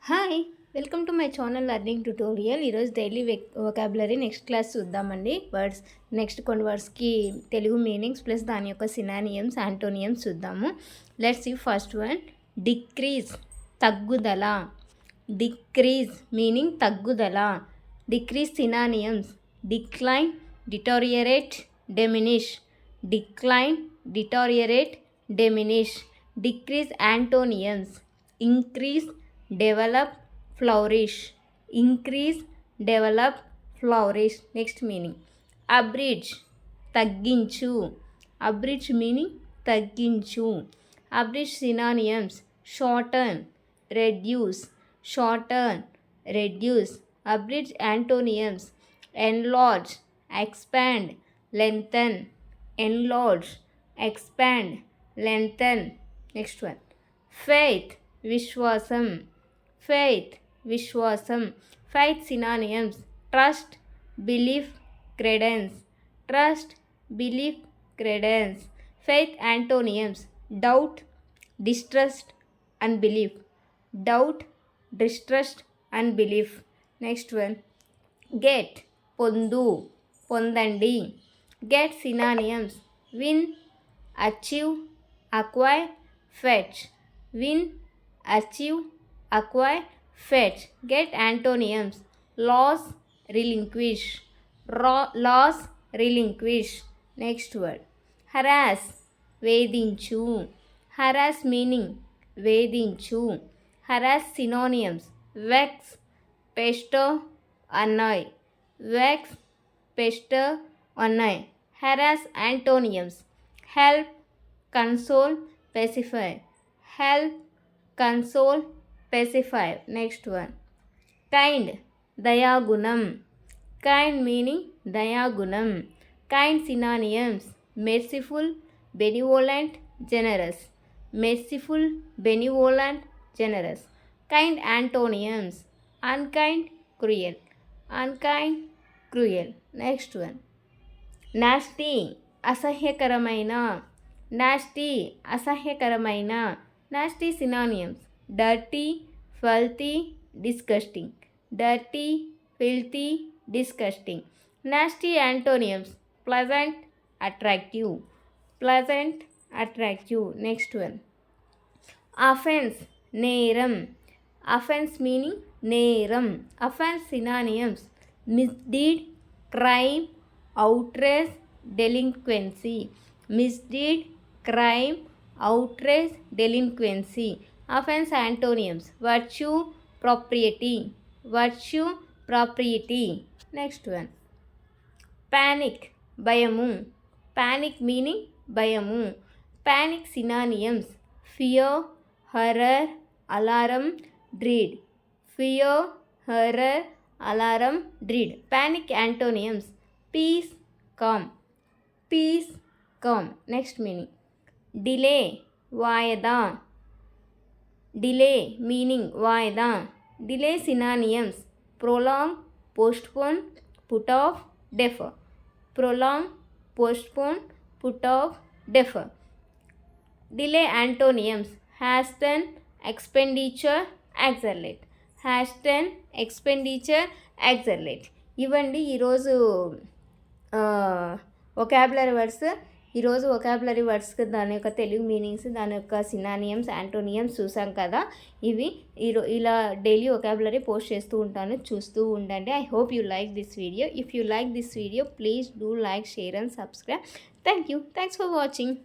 Hi, welcome to my channel learning tutorial. ఈరోజు daily vocabulary next class చూద్దామండి. Words next కొన్ని వర్డ్స్కి Telugu meanings plus దాని యొక్క సినానియమ్స్ యాంటోనియమ్స్ చూద్దాము. Let's see first one. Decrease తగ్గుదల. డిక్రీజ్ మీనింగ్ తగ్గుదల. Decrease synonyms decline, deteriorate, diminish. Decline, deteriorate, diminish. Decrease antonyms increase, develop, flourish. Increase, develop, flourish. Next meaning. Abridge తగ్గించు. Abridge meaning తగ్గించు. Abridge synonyms shorten, reduce. Shorten, reduce. Abridge antonyms enlarge, expand, lengthen. Enlarge, expand, lengthen. Next one. Faith విశ్వాసం. faith విశ్వాసం. faith synonyms trust, belief, credence. trust, belief, credence. faith antonyms doubt, distrust, unbelief. doubt, distrust, unbelief. next one. get పొందు, పొందండి. get synonyms win, achieve, acquire, fetch. win, achieve, acquire, fetch. Get antonyms loss, relinquish. loss, relinquish. Next word. harass వేధించు. harass meaning వేధించు. harass synonyms vex, pester, annoy. vex, pester, annoy. harass antonyms help, console, pacify. help, console, pacify. Next one. kind దయాగుణం. kind meaning దయాగుణం. kind synonyms merciful, benevolent, generous. merciful, benevolent, generous. kind antonyms unkind, cruel. unkind, cruel. Next one. nasty అసహ్యకరమైన. nasty అసహ్యకరమైన. nasty synonyms dirty, filthy, disgusting. dirty, filthy, disgusting. nasty antonyms pleasant, attractive. pleasant, attractive. Next one. offense నేరం. offense meaning నేరం. offense synonyms misdeed, crime, outrage, delinquency. misdeed, crime, outrage, delinquency. offense antonyms virtue, propriety. virtue, propriety. Next one. panic భయము. panic meaning భయము. panic synonyms fear, horror, alarm, dread. fear, horror, alarm, dread. panic antonyms peace, calm. peace, calm. Next meaning. delay వాయిదా. delay meaning వాయిదా. delay synonyms prolong, postpone, put off, defer. prolong, postpone, put off, defer. delay antonyms hasten, expenditure, accelerate. hasten, expenditure, accelerate. ఇవ్వండి ఈరోజు vocabulary words. ఈరోజు vocabulary వర్డ్స్కి దాని యొక్క Telugu meanings, దాని యొక్క synonyms, antonyms చూసాం కదా. ఇవి ఇలా డైలీ వొకాబులరీ పోస్ట్ చేస్తూ ఉంటాను, చూస్తూ ఉండండి. I hope you like this video. If you like this video please do like, share and subscribe. Thank you. Thanks for watching.